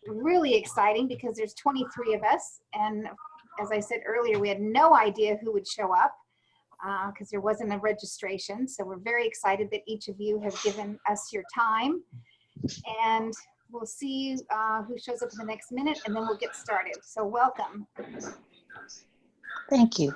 really exciting because there's 23 of us. And as I said earlier, we had no idea who would show up because there wasn't a registration. So we're very excited that each of you have given us your time. And we'll see who shows up in the next minute, and then we'll get started. So welcome. Thank you.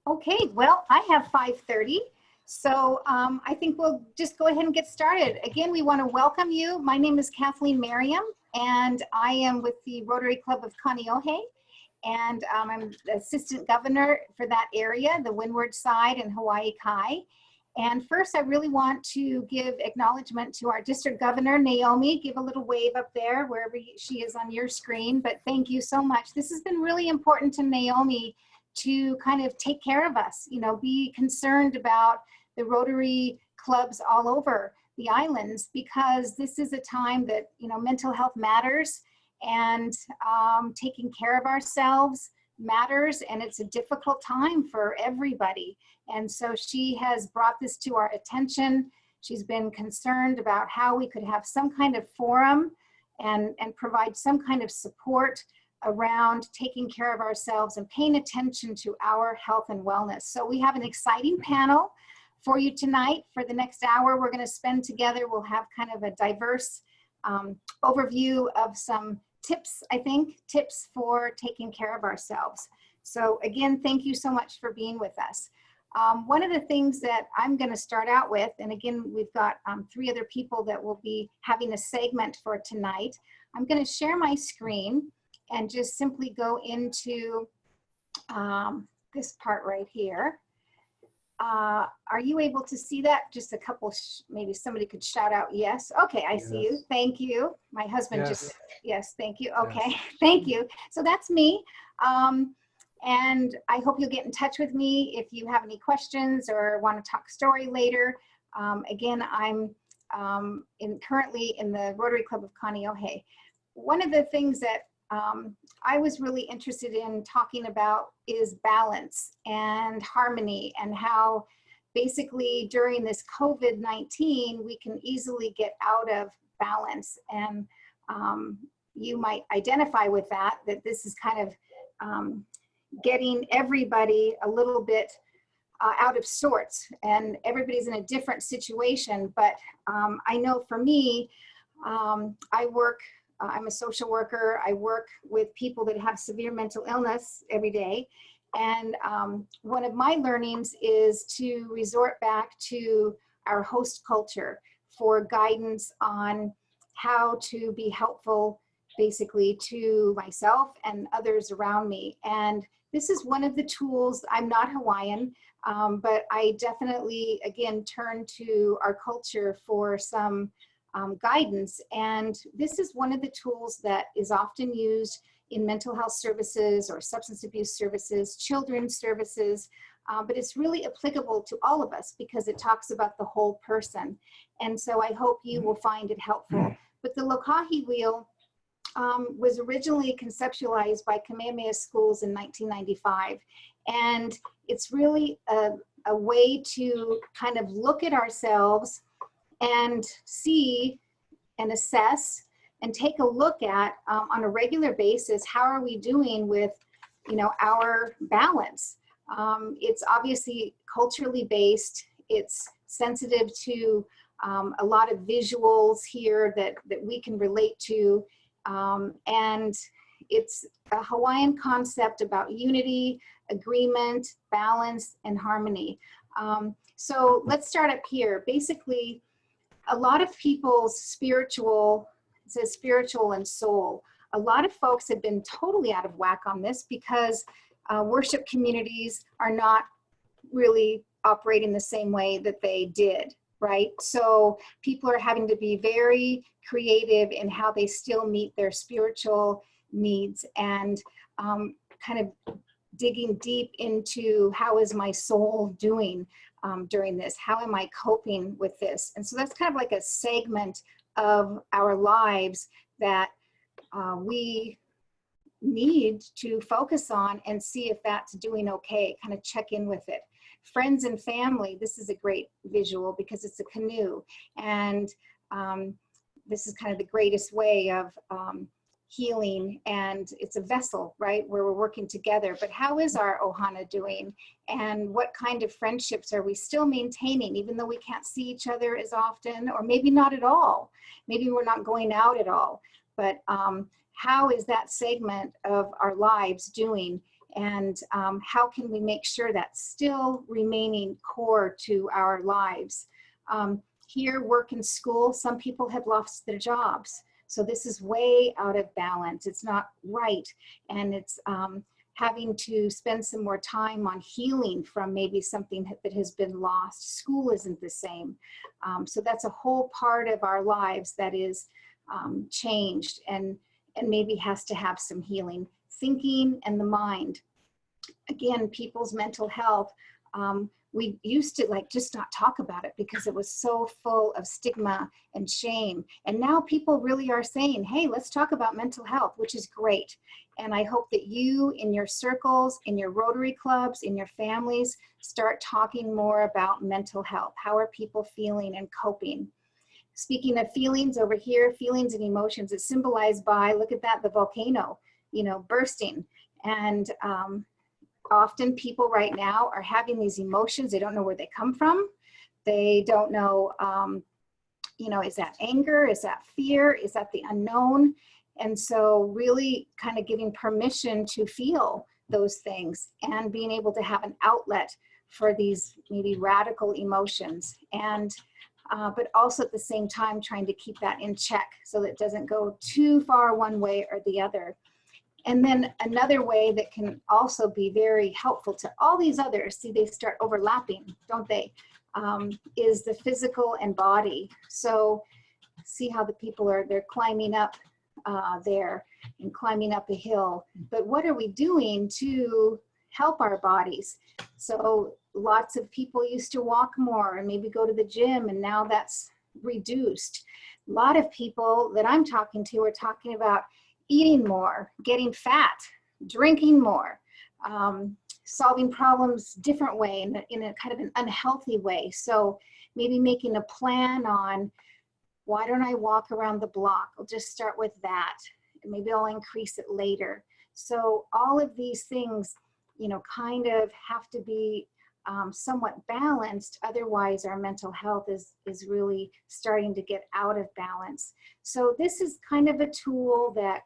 Okay, well, I have 5:30, so I think we'll just go ahead and get started. Again, we want to welcome you. My name is Kathleen Merriam, and I am with the Rotary Club of Kaneohe, and I'm the Assistant Governor for that area, the Windward Side and Hawaii Kai. And first, I really want to give acknowledgement to our District Governor, Naomi. Give a little wave up there, wherever she is on your screen, but thank you so much. This has been really important to Naomi to kind of take care of us, you know, be concerned about the Rotary clubs all over the islands, because this is a time that, you know, mental health matters, and taking care of ourselves matters, and it's a difficult time for everybody. And so she has brought this to our attention. She's been concerned about how we could have some kind of forum and provide some kind of support around taking care of ourselves and paying attention to our health and wellness. So we have an exciting panel for you tonight. For the next hour we're going to spend together, we'll have kind of a diverse overview of some tips, I think, tips for taking care of ourselves. So again, thank you so much for being with us. One of the things that I'm going to start out with, and again, we've got 3 other people that will be having a segment for tonight. I'm going to share my screen and just simply go into this part right here. Are you able to see that? Just a couple, maybe somebody could shout out yes. Okay, I see you. Thank you. My husband just, yes, thank you. Okay, thank you. So that's me. And I hope you'll get in touch with me if you have any questions or want to talk story later. Again, I'm currently in the Rotary Club of Kaneohe. One of the things that I was really interested in talking about is balance and harmony, and how basically during this COVID-19 we can easily get out of balance. And you might identify with that this is kind of getting everybody a little bit out of sorts, and everybody's in a different situation. But I know for me, I'm a social worker. I work with people that have severe mental illness every day. And one of my learnings is to resort back to our host culture for guidance on how to be helpful, basically, to myself and others around me. And this is one of the tools. I'm not Hawaiian, but I definitely, again, turn to our culture for some guidance. And this is one of the tools that is often used in mental health services or substance abuse services, children's services, but it's really applicable to all of us because it talks about the whole person. And so I hope you will find it helpful. But the Lokahi Wheel was originally conceptualized by Kamehameha Schools in 1995. And it's really a way to kind of look at ourselves and see and assess and take a look at on a regular basis, how are we doing with, you know, our balance. It's obviously culturally based. It's sensitive to a lot of visuals here that we can relate to. And it's a Hawaiian concept about unity, agreement, balance, and harmony. So let's start up here. Basically, a lot of people's spiritual, it says spiritual and soul. A lot of folks have been totally out of whack on this because worship communities are not really operating the same way that they did, right? So people are having to be very creative in how they still meet their spiritual needs and kind of digging deep into how is my soul doing during this? How am I coping with this? And so that's kind of like a segment of our lives that we need to focus on and see if that's doing okay, kind of check in with it. Friends and family, this is a great visual because it's a canoe, and this is kind of the greatest way of healing, and it's a vessel, right, where we're working together. But how is our ohana doing, and what kind of friendships are we still maintaining, even though we can't see each other as often, or maybe not at all, maybe we're not going out at all, but how is that segment of our lives doing, and how can we make sure that's still remaining core to our lives. Here, work and school, some people have lost their jobs. So this is way out of balance. It's not right. And it's having to spend some more time on healing from maybe something that has been lost. School isn't the same. So that's a whole part of our lives that is changed and maybe has to have some healing. Thinking and the mind. Again, people's mental health. We used to like just not talk about it because it was so full of stigma and shame. And now people really are saying, hey, let's talk about mental health, which is great. And I hope that you in your circles, in your Rotary clubs, in your families, start talking more about mental health. How are people feeling and coping? Speaking of feelings over here, feelings and emotions, it's symbolized by, look at that, the volcano, you know, bursting. And often people right now are having these emotions. They don't know where they come from. They don't know, you know, is that anger? Is that fear? Is that the unknown? And so really kind of giving permission to feel those things and being able to have an outlet for these maybe radical emotions. And but also at the same time trying to keep that in check so that it doesn't go too far one way or the other. And then another way that can also be very helpful to all these others, see they start overlapping, don't they, is the physical and body. So see how the people are, they're climbing up there and climbing up a hill. But what are we doing to help our bodies? So lots of people used to walk more and maybe go to the gym, and now that's reduced. A lot of people that I'm talking to are talking about eating more, getting fat, drinking more, solving problems different way, in a kind of an unhealthy way. So maybe making a plan on, why don't I walk around the block? I'll just start with that. And maybe I'll increase it later. So all of these things, you know, kind of have to be somewhat balanced. Otherwise, our mental health is really starting to get out of balance. So this is kind of a tool that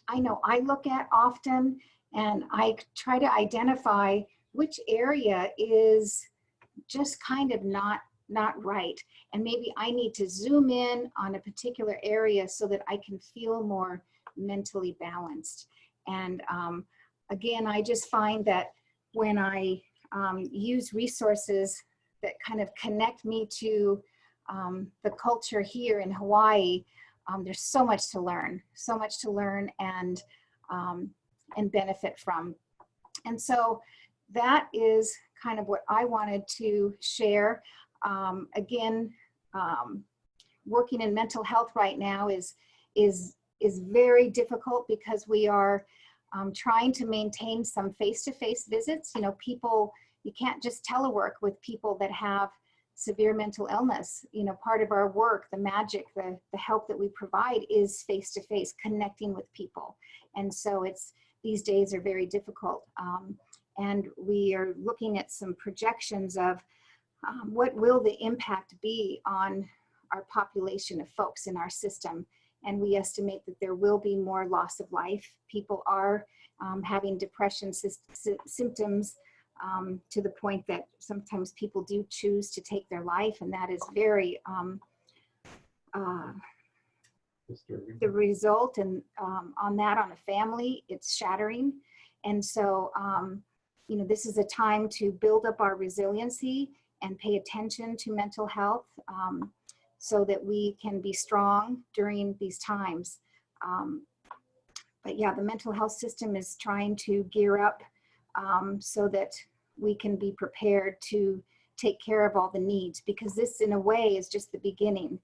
I know I look at often, and I try to identify which area is just kind of not right. And maybe I need to zoom in on a particular area so that I can feel more mentally balanced. And again, I just find that when I use resources that kind of connect me to the culture here in Hawaii, there's so much to learn and benefit from. And so that is kind of what I wanted to share. Again, working in mental health right now is very difficult because we are trying to maintain some face-to-face visits. You know, people, you can't just telework with people that have severe mental illness. You know, part of our work, the magic, the help that we provide is face-to-face, connecting with people. And so it's, these days are very difficult. And we are looking at some projections of what will the impact be on our population of folks in our system. And we estimate that there will be more loss of life. People are having depression symptoms to the point that sometimes people do choose to take their life, and that is very the result, and on a family, it's shattering. And so you know, this is a time to build up our resiliency and pay attention to mental health so that we can be strong during these times. But yeah, the mental health system is trying to gear up so that we can be prepared to take care of all the needs, because this in a way is just the beginning.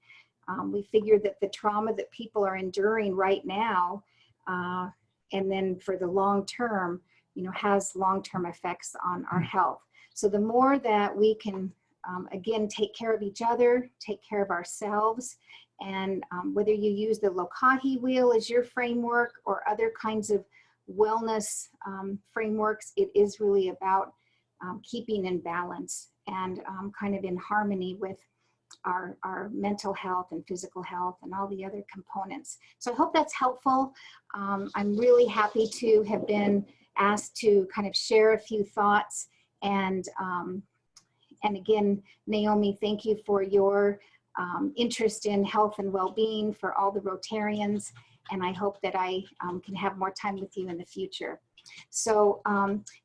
We figure that the trauma that people are enduring right now, and then for the long term, has long-term effects on our health. So the more that we can, again, take care of each other, take care of ourselves, and whether you use the Lokahi wheel as your framework or other kinds of wellness frameworks, it is really about keeping in balance and kind of in harmony with our mental health and physical health and all the other components. So I hope that's helpful. I'm really happy to have been asked to kind of share a few thoughts. And again, Naomi, thank you for your interest in health and well-being for all the Rotarians. And I hope that I can have more time with you in the future. So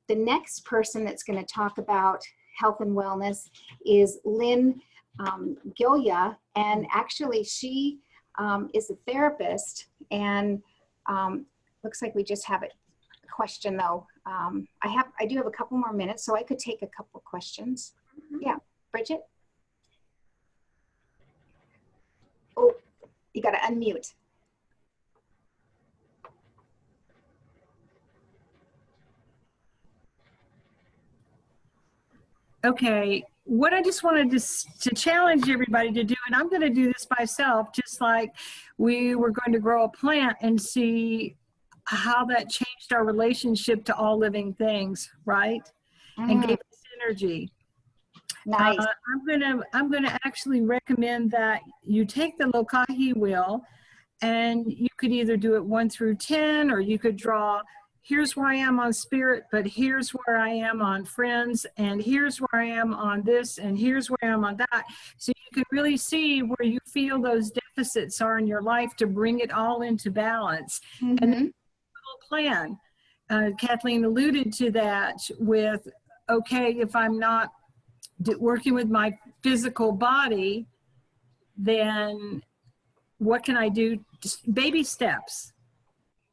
the next person that's going to talk about health and wellness is Lynn Gilya, and actually she is a therapist, and looks like we just have a question though. I do have a couple more minutes, so I could take a couple questions. Yeah, Bridget? Oh, you got to unmute. Okay, what I just wanted to challenge everybody to do, and I'm going to do this myself, just like we were going to grow a plant and see how that changed our relationship to all living things, right? And gave us energy. Nice. I'm gonna actually recommend that you take the Lokahi wheel, and you could either do it 1 through 10, or you could draw, here's where I am on spirit, but here's where I am on friends, and here's where I am on this, and here's where I am on that. So you can really see where you feel those deficits are in your life to bring it all into balance. And then a little plan. Kathleen alluded to that with, okay, if I'm not working with my physical body, then what can I do? Just baby steps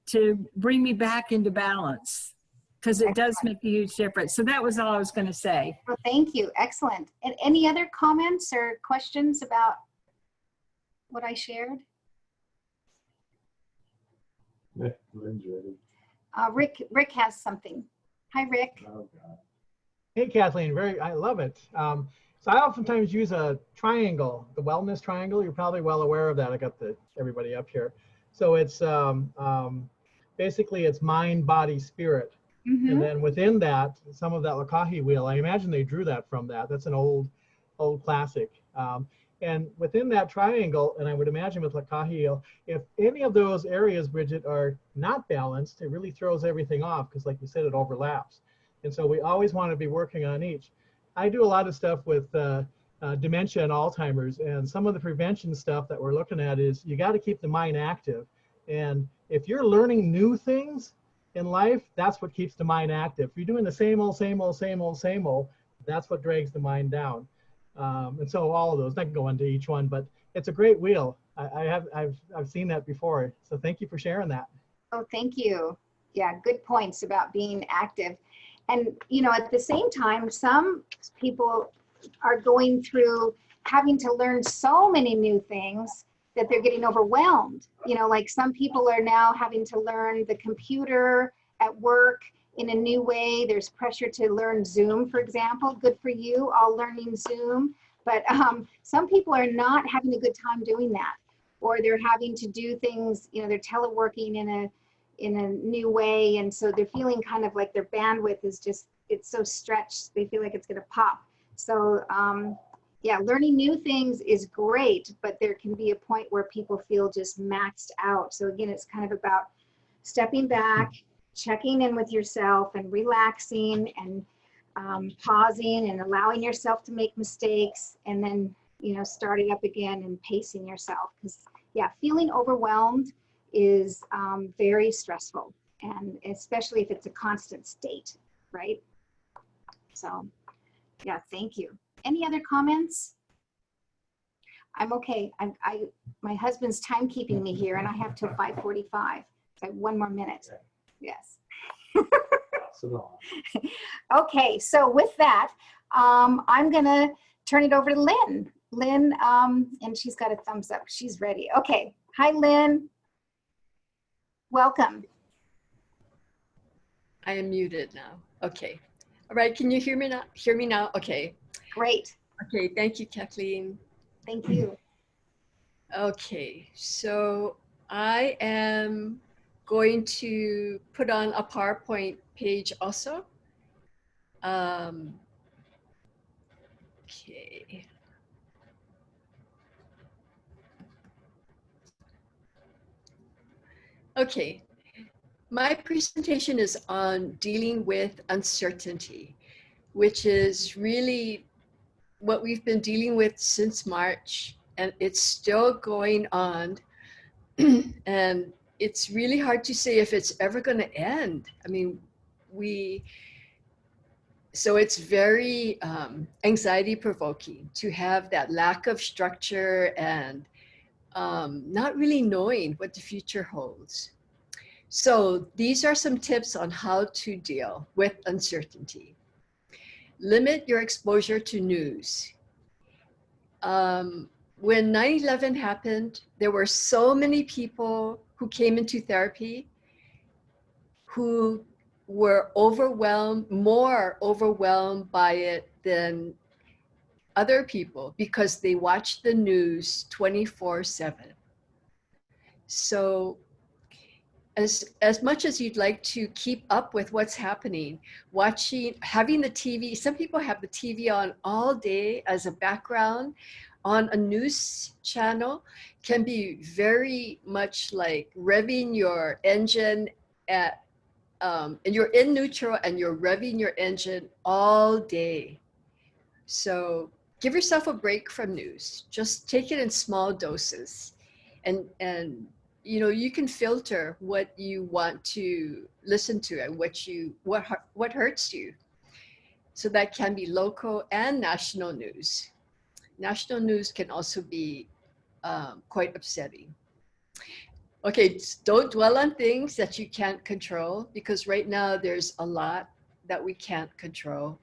to bring me back into balance, because it does make a huge difference. So that was all I was going to say. Well, thank you. Excellent. And any other comments or questions about what I shared? Lynn's ready. Rick has something. Hi, Rick. Oh, God. Hey, Kathleen, I love it. So I oftentimes use a triangle, the wellness triangle. You're probably well aware of that. I got everybody up here. So it's basically it's mind, body, spirit. And then within that, some of that Lokahi wheel, I imagine they drew that from that. That's an old classic. And within that triangle, and I would imagine with Lokahi, if any of those areas, Bridget, are not balanced, it really throws everything off, because like you said, it overlaps. And so we always want to be working on each. I do a lot of stuff with dementia and Alzheimer's, and some of the prevention stuff that we're looking at is you got to keep the mind active. And if you're learning new things in life, that's what keeps the mind active. If you're doing the same old, that's what drags the mind down. And so all of those, I can go into each one, but it's a great wheel. I've seen that before. So thank you for sharing that. Oh, thank you. Yeah, good points about being active. And, at the same time, some people are going through having to learn so many new things that they're getting overwhelmed. Like some people are now having to learn the computer at work in a new way. There's pressure to learn Zoom, for example. Good for you, all learning Zoom. But some people are not having a good time doing that, or they're having to do things, they're teleworking in a new way, and so they're feeling kind of like their bandwidth is just, it's so stretched, they feel like it's going to pop. So yeah, learning new things is great, but there can be a point where people feel just maxed out. So again, it's kind of about stepping back, checking in with yourself, and relaxing, and pausing, and allowing yourself to make mistakes, and then starting up again and pacing yourself. Because yeah, feeling overwhelmed is very stressful, and especially if it's a constant state, right? So yeah, thank you. Any other comments? I'm okay. My husband's timekeeping me here, and I have till 5:45. So I have 1 more minute. Yes. pass it on. Okay, so with that, I'm gonna turn it over to Lynn. Lynn, and she's got a thumbs up. She's ready. Okay. Hi, Lynn. Welcome. I am muted now. Okay. All right. Can you hear me now? Hear me now? Okay. Great. Okay. Thank you, Kathleen. Thank you. Okay. So I am going to put on a PowerPoint page also. Okay. Okay. My presentation is on dealing with uncertainty, which is really what we've been dealing with since March, and it's still going on. And it's really hard to say if it's ever going to end. I mean, so it's very anxiety provoking to have that lack of structure and not really knowing what the future holds. So these are some tips on how to deal with uncertainty. Limit your exposure to news. When 9/11 happened, there were so many people who came into therapy who were overwhelmed, more overwhelmed by it than other people because they watched the news 24/7. So as much as you'd like to keep up with what's happening, having the TV, some people have the TV on all day as a background on a news channel can be very much like revving your engine and you're in neutral and you're revving your engine all day. So give yourself a break from news. Just take it in small doses, and you know, you can filter what you want to listen to and what hurts you. So that can be local and national news. National news can also be quite upsetting. Okay, don't dwell on things that you can't control, because right now there's a lot that we can't control.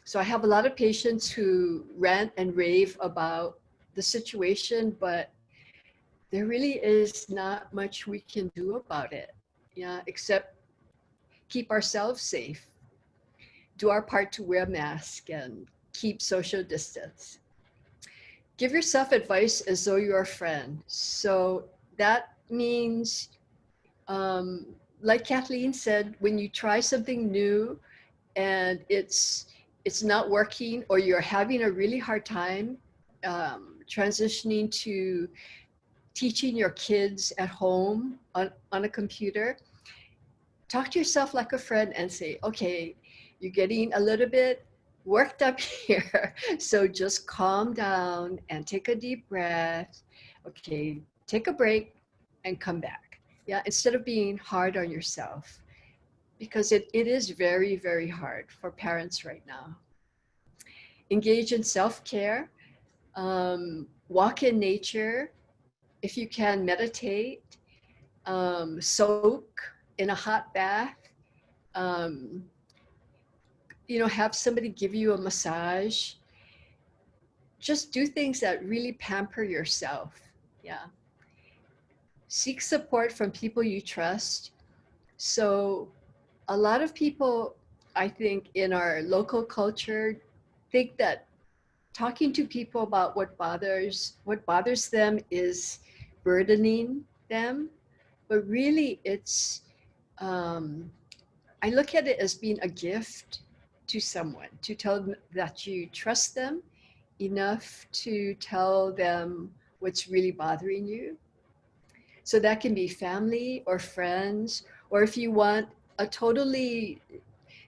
So I have a lot of patients who rant and rave about the situation, but there really is not much we can do about it, yeah, except keep ourselves safe, do our part to wear a mask and keep social distance. Give yourself advice as though you're a friend. So that means, like Kathleen said, when you try something new and it's not working, or you're having a really hard time transitioning to teaching your kids at home on a computer, talk to yourself like a friend and say, okay, you're getting a little bit worked up here. So just calm down and take a deep breath. Okay, take a break and come back. Yeah, instead of being hard on yourself, because it is very, very hard for parents right now. Engage in self-care, walk in nature. If you can, meditate, soak in a hot bath, you know, have somebody give you a massage. Just do things that really pamper yourself. Yeah. Seek support from people you trust. So a lot of people, I think, in our local culture think that talking to people about what bothers them is burdening them, but really it's I look at it as being a gift to someone, to tell them that you trust them enough to tell them what's really bothering you. So that can be family or friends, or if you want a totally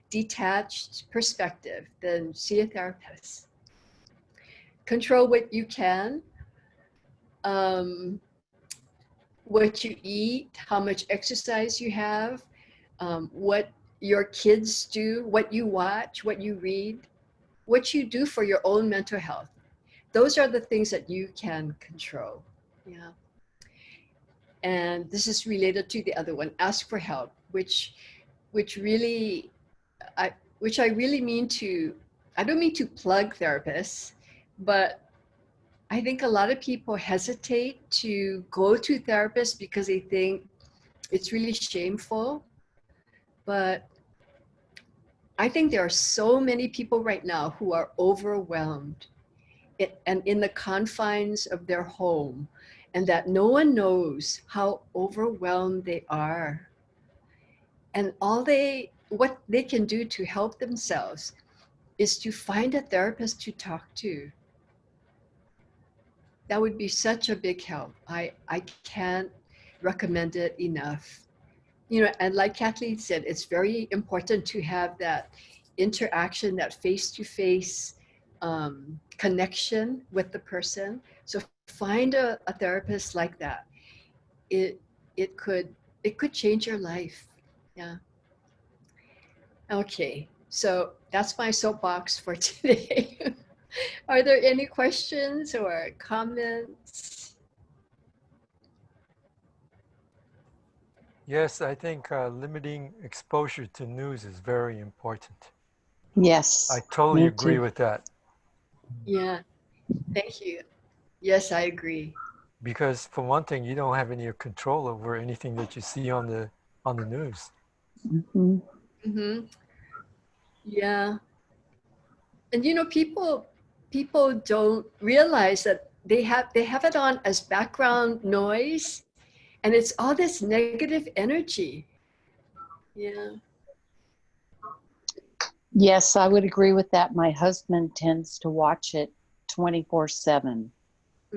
detached perspective, then see a therapist. Control what you can, what you eat, how much exercise you have, what your kids do, what you watch, what you read, what you do for your own mental health. Those are the things that you can control. Yeah. And this is related to the other one, ask for help. which really, which I really mean to, I don't mean to plug therapists, but I think a lot of people hesitate to go to therapists because they think it's really shameful. But I think there are so many people right now who are overwhelmed and in the confines of their home, and that no one knows how overwhelmed they are. And what they can do to help themselves is to find a therapist to talk to. That would be such a big help. I can't recommend it enough. You know, and like Kathleen said, it's very important to have that interaction, that face-to-face connection with the person. So find a therapist like that. It could change your life. Yeah. Okay, so that's my soapbox for today. Are there any questions or comments? Yes, I think limiting exposure to news is very important. Yes. I totally me agree too. with that. Yeah, thank you. Yes, I agree. Because for one thing, you don't have any control over anything that you see on the news. Mhm. Mm-hmm. Yeah. And you know, people don't realize that they have it on as background noise, and it's all this negative energy. Yeah. Yes, I would agree with that. My husband tends to watch it 24/7.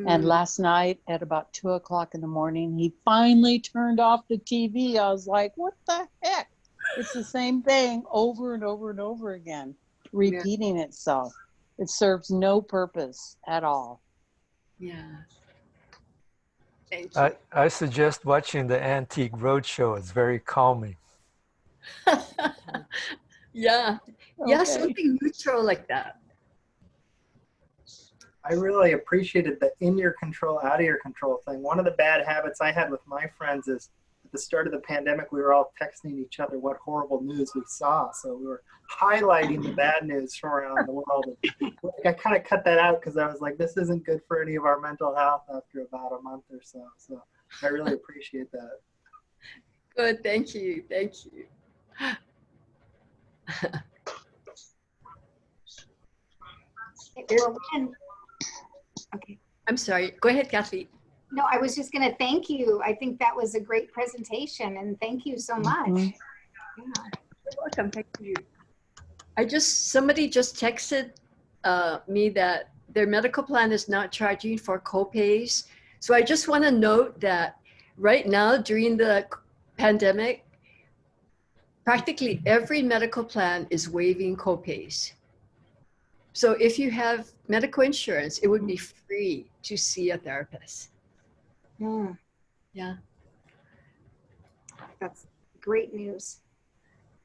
And Mm. last night at about 2 o'clock in the morning, he finally turned off the TV. I was like, what the heck? It's the same thing over and over and over again, repeating itself. It serves no purpose at all. Yeah. Thank you. I suggest watching the Antique Roadshow. It's very calming. Yeah. Yeah, Okay. something neutral like that. I really appreciated the in your control, out of your control thing. One of the bad habits I had with my friends is at the start of the pandemic, we were all texting each other what horrible news we saw. So we were highlighting the bad news from around the world. And I kind of cut that out because I was like, this isn't good for any of our mental health after about a month or so. So I really appreciate that. Good. Thank you. Thank you. Well, okay. I'm sorry. Go ahead, Kathleen. No, I was just going to thank you. I think that was a great presentation, and thank you so much. Mhm. Yeah. You're welcome. Thank you. Somebody just texted me that their medical plan is not charging for copays. So I just want to note that right now during the pandemic, practically every medical plan is waiving copays. So if you have medical insurance, it would be free to see a therapist. Mm, Yeah. that's great news.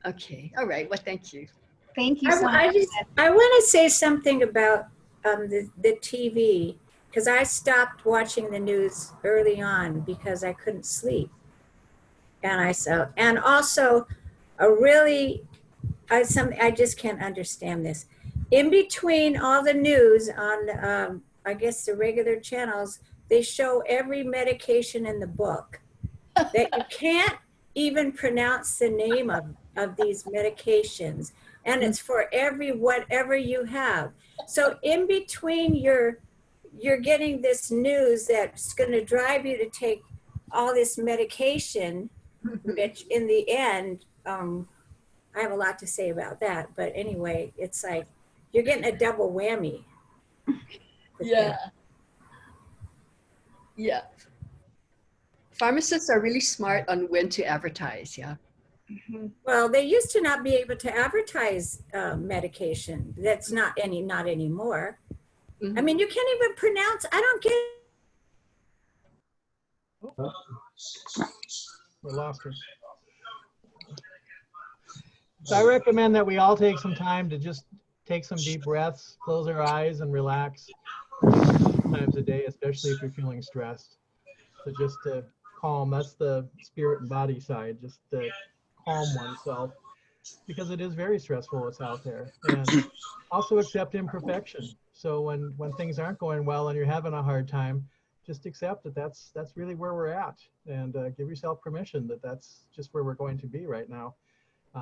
Okay. All right. Well, thank you. Thank you so much. I want to say something about the TV, because I stopped watching the news early on because I couldn't sleep. And also I just can't understand this. In between all the news on, I guess the regular channels, they show every medication in the book that you can't even pronounce the name of these medications. And it's for whatever you have. So in between you're getting this news that's going to drive you to take all this medication, which in the end, I have a lot to say about that. But anyway, it's like you're getting a double whammy. Yeah. Yeah. Pharmacists are really smart on when to advertise. Yeah. Mhm. Well, they used to not be able to advertise medication. That's not anymore. Mhm. I mean, you can't even pronounce. I don't get. We lost her. So I recommend that we all take some time to just take some deep breaths, close our eyes and relax times a day, especially if you're feeling stressed. So just to calm, that's the spirit and body side, just to calm oneself, because it is very stressful what's out there. And also accept imperfection. So when things aren't going well and you're having a hard time, just accept that that's really where we're at, and give yourself permission that that's just where we're going to be right now.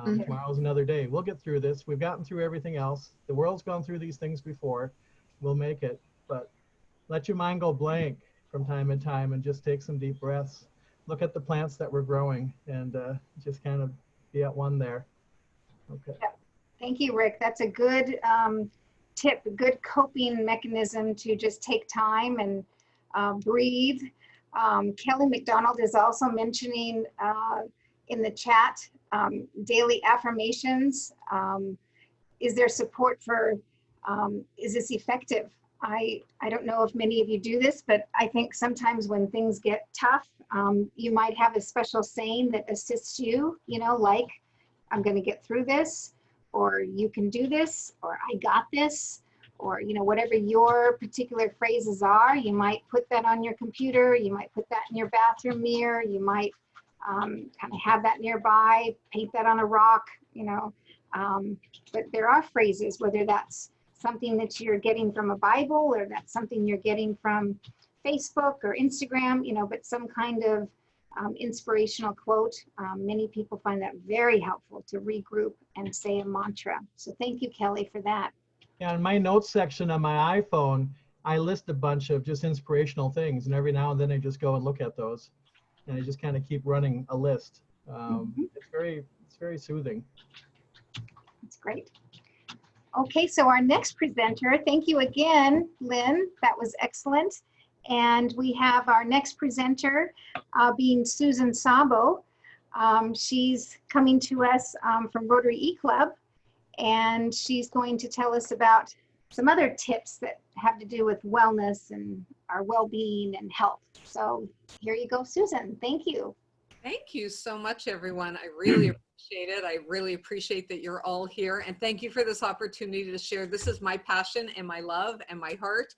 Tomorrow's another day. We'll get through this. We've gotten through everything else. The world's gone through these things before. We'll make it. But let your mind go blank from time to time and just take some deep breaths. Look at the plants that we're growing, and just kind of be at one there. Okay. Yeah. Thank you, Rick. That's a good tip, a good coping mechanism to just take time and breathe. Kelly McDonald is also mentioning in the chat daily affirmations. Is there support for, is this effective? I don't know if many of you do this, but I think sometimes when things get tough, you might have a special saying that assists you, you know, like, I'm going to get through this, or you can do this, or I got this, or, you know, whatever your particular phrases are. You might put that on your computer, you might put that in your bathroom mirror, you might kind of have that nearby, paint that on a rock, you know. But there are phrases, whether that's something that you're getting from a Bible, or that's something you're getting from Facebook or Instagram, you know, but some kind of inspirational quote. Many people find that very helpful to regroup and say a mantra. So thank you, Kelly, for that. Yeah, in my notes section on my iPhone, I list a bunch of just inspirational things, and every now and then I just go and look at those, and I just kind of keep running a list. It's very soothing. That's great. Okay, so our next presenter, thank you again, Lynn. That was excellent. And we have our next presenter being Susan Sabo. She's coming to us from Rotary E-Club, and she's going to tell us about some other tips that have to do with wellness and our well-being and health. So here you go, Susan. Thank you. Thank you so much, everyone. I really appreciate it. I really appreciate that you're all here. And thank you for this opportunity to share. This is my passion and my love and my heart.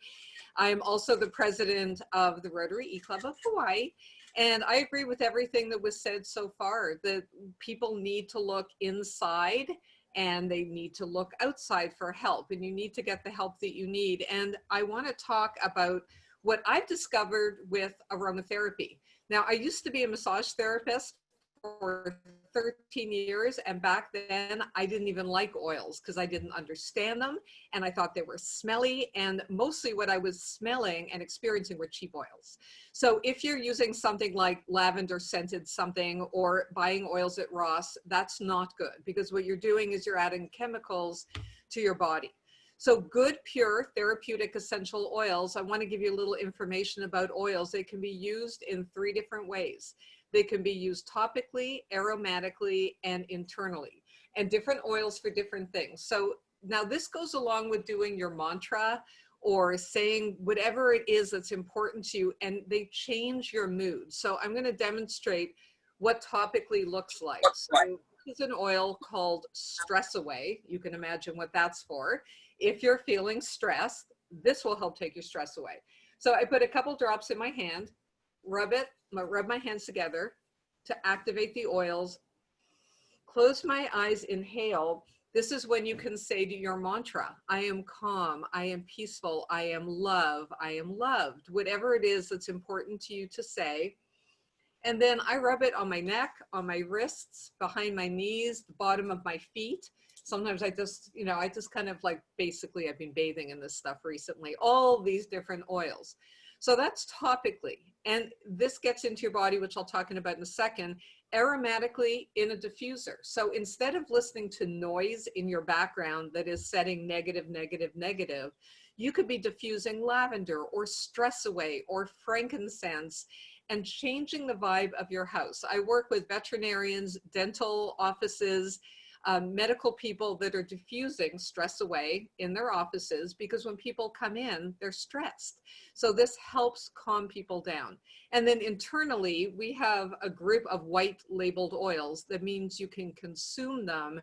I am also the president of the Rotary E-Club of Hawaii. And I agree with everything that was said so far, that people need to look inside and they need to look outside for help, and you need to get the help that you need. And I want to talk about what I've discovered with aromatherapy. Now, I used to be a massage therapist for 13 years, and back then I didn't even like oils because I didn't understand them, and I thought they were smelly, and mostly what I was smelling and experiencing were cheap oils. So if you're using something like lavender scented something or buying oils at Ross, that's not good, because what you're doing is you're adding chemicals to your body. So good, pure, therapeutic essential oils, I want to give you a little information about oils. They can be used in 3 different ways. They can be used topically, aromatically, and internally, and different oils for different things. So now this goes along with doing your mantra or saying whatever it is that's important to you, and they change your mood. So I'm going to demonstrate what topically looks like. So this is an oil called Stress Away. You can imagine what that's for. If you're feeling stressed, this will help take your stress away. So I put a couple drops in my hand, rub my hands together to activate the oils, close my eyes, inhale. This is when you can say to your mantra, I am calm, I am peaceful, I am love, I am loved, whatever it is that's important to you to say. And then I rub it on my neck, on my wrists, behind my knees, the bottom of my feet. Sometimes I just, you know, I just kind of like, basically I've been bathing in this stuff recently, all these different oils. So that's topically. And this gets into your body, which I'll talk about in a second, aromatically in a diffuser. So instead of listening to noise in your background that is setting negative, negative, negative, you could be diffusing lavender or Stress Away or frankincense and changing the vibe of your house. I work with veterinarians, dental offices, medical people that are diffusing Stress Away in their offices, because when people come in, they're stressed. So this helps calm people down. And then internally, we have a group of white labeled oils. That means you can consume them,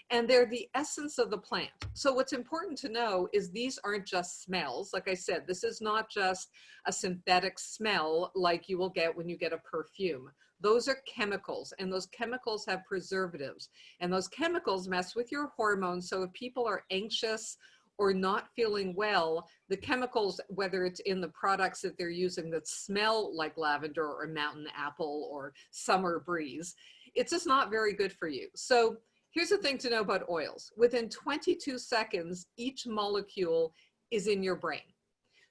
and they're the essence of the plant. So what's important to know is these aren't just smells. Like I said, this is not just a synthetic smell like you will get when you get a perfume. Those are chemicals, and those chemicals have preservatives, and those chemicals mess with your hormones. So if people are anxious or not feeling well, the chemicals, whether it's in the products that they're using that smell like lavender or mountain apple or summer breeze, it's just not very good for you. So here's the thing to know about oils. Within 22 seconds, each molecule is in your brain.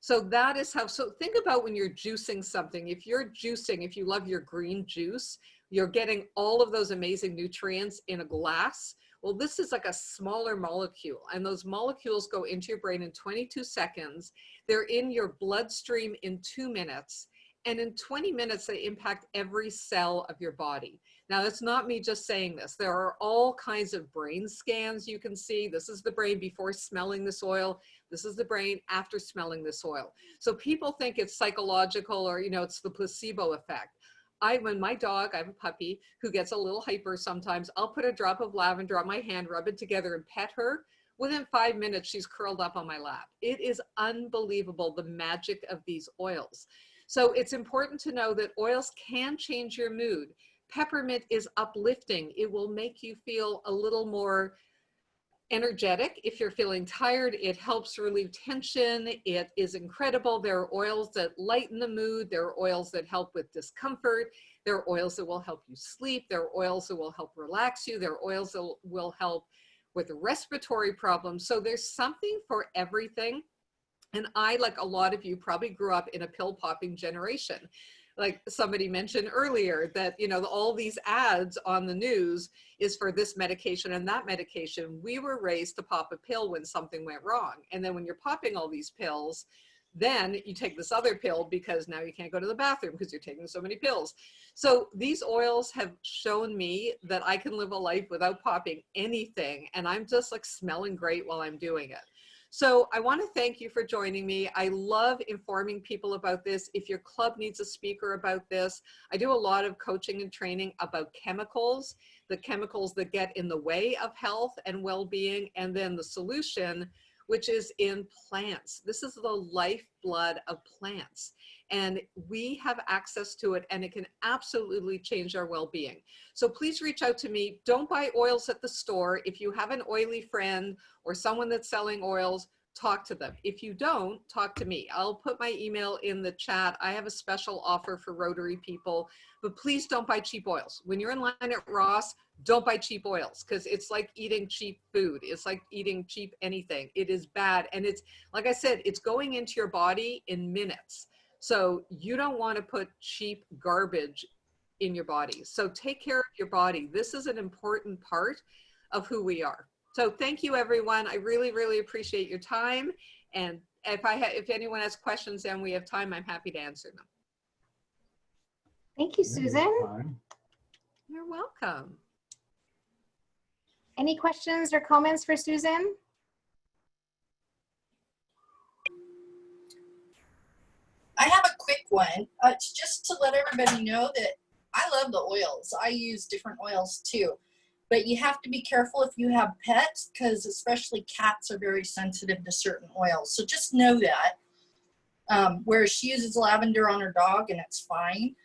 So that is how, so think about when you're juicing something. If you're juicing, if you love your green juice, you're getting all of those amazing nutrients in a glass. Well, this is like a smaller molecule, and those molecules go into your brain in 22 seconds. They're in your bloodstream in 2 minutes, and in 20 minutes, they impact every cell of your body. Now, that's not me just saying this. There are all kinds of brain scans you can see. This is the brain before smelling this oil. This is the brain after smelling this oil. So people think it's psychological, or, you know, it's the placebo effect. When my dog, I have a puppy who gets a little hyper sometimes, I'll put a drop of lavender on my hand, rub it together and pet her. Within 5 minutes, she's curled up on my lap. It is unbelievable, the magic of these oils. So it's important to know that oils can change your mood. Peppermint is uplifting. It will make you feel a little more energetic. If you're feeling tired, it helps relieve tension. It is incredible. There are oils that lighten the mood. There are oils that help with discomfort. There are oils that will help you sleep. There are oils that will help relax you. There are oils that will help with respiratory problems. So there's something for everything. And I, like a lot of you, probably grew up in a pill popping generation. Like somebody mentioned earlier that, you know, all these ads on the news is for this medication and that medication. We were raised to pop a pill when something went wrong. And then when you're popping all these pills, then you take this other pill because now you can't go to the bathroom because you're taking so many pills. So these oils have shown me that I can live a life without popping anything. And I'm just like smelling great while I'm doing it. So I want to thank you for joining me. I love informing people about this. If your club needs a speaker about this, I do a lot of coaching and training about chemicals, the chemicals that get in the way of health and well-being, and then the solution, which is in plants. This is the lifeblood of plants, and we have access to it, and it can absolutely change our well-being. So please reach out to me. Don't buy oils at the store. If you have an oily friend or someone that's selling oils, talk to them. If you don't, talk to me. I'll put my email in the chat. I have a special offer for Rotary people, but please don't buy cheap oils. When you're in line at Ross, don't buy cheap oils, because it's like eating cheap food. It's like eating cheap anything. It is bad. And it's, like I said, it's going into your body in minutes. So you don't want to put cheap garbage in your body. So take care of your body. This is an important part of who we are. So thank you, everyone. I really, really appreciate your time. And if anyone has questions and we have time, I'm happy to answer them. Thank you, Susan. You're welcome. Any questions or comments for Susan? I have a quick one. It's just to let everybody know that I love the oils. I use different oils too. But you have to be careful if you have pets, because especially cats are very sensitive to certain oils. So just know that. Whereas she uses lavender on her dog and it's fine.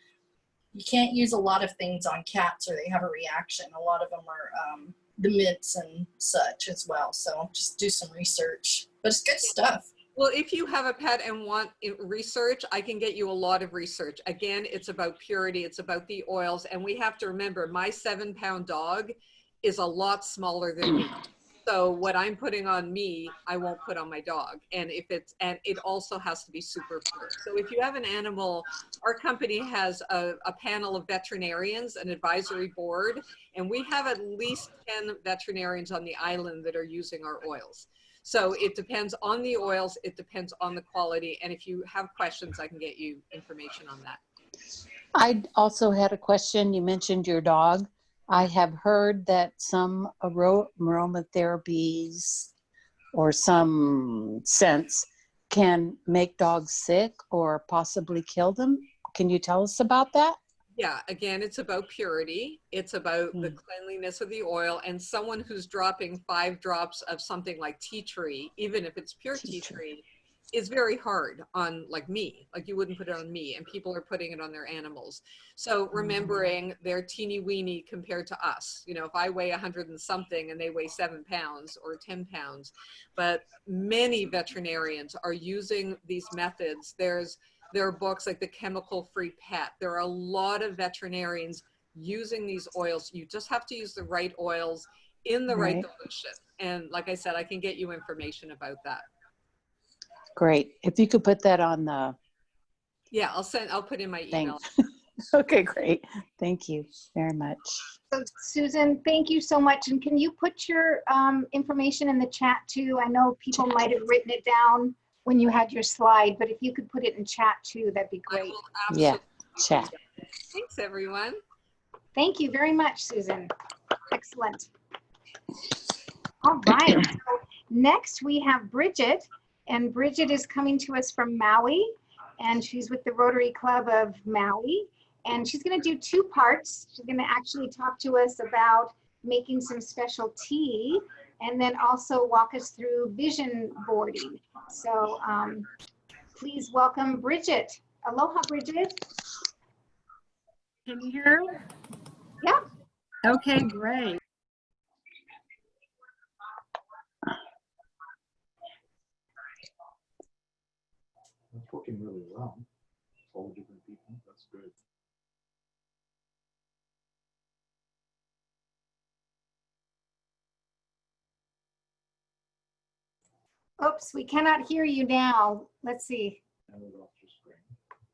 You can't use a lot of things on cats or they have a reaction. A lot of them are the mints and such as well. So just do some research. But it's good stuff. Well, if you have a pet and want research, I can get you a lot of research. Again, it's about purity. It's about the oils. And we have to remember, my 7-pound dog is a lot smaller than me. So what I'm putting on me, I won't put on my dog. And it also has to be super pure. So if you have an animal, our company has a panel of veterinarians, an advisory board, and we have at least 10 veterinarians on the island that are using our oils. So it depends on the oils, it depends on the quality. And if you have questions, I can get you information on that. I also had a question. You mentioned your dog. I have heard that some aromatherapies or some scents can make dogs sick or possibly kill them. Can you tell us about that? Yeah, again, it's about purity. It's about the cleanliness of the oil, and someone who's dropping 5 drops of something like tea tree, even if it's pure tea tree, is very hard on like me, like you wouldn't put it on me, and people are putting it on their animals. So remembering they're teeny weeny compared to us. You know, if I weigh 100 and something and they weigh 7 pounds or 10 pounds, but many veterinarians are using these methods. There are books like The Chemical Free Pet. There are a lot of veterinarians using these oils. You just have to use the right oils in the right dilution. And like I said, I can get you information about that. Great. If you could put that on the. Yeah, I'll put in my email. Okay, great. Thank you very much. So Susan, thank you so much. And can you put your information in the chat too? I know people might have written it down when you had your slide, but if you could put it in chat too, that'd be great. Yeah, chat. Thanks, everyone. Thank you very much, Susan. Excellent. All right. So next we have Bridget, and Bridget is coming to us from Maui, and she's with the Rotary Club of Maui, and she's going to do 2 parts. She's going to actually talk to us about making some special tea, and then also walk us through vision boarding. So please welcome Bridget. Aloha, Bridget. Can you hear? Yeah. Okay, great. That's working really well. All different people. That's good. Oops, we cannot hear you now. Let's see. And we lost your screen.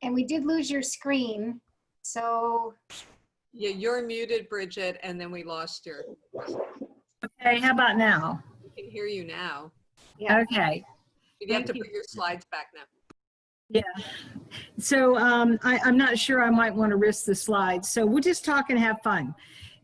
And we did lose your screen. So Yeah, you're muted, Bridget, and then we lost your. Okay, how about now? We can hear you now. yeah. Okay. You have to Thank you. put your slides back now. Yeah. So I'm not sure I might want to risk the slides. So we'll just talk and have fun.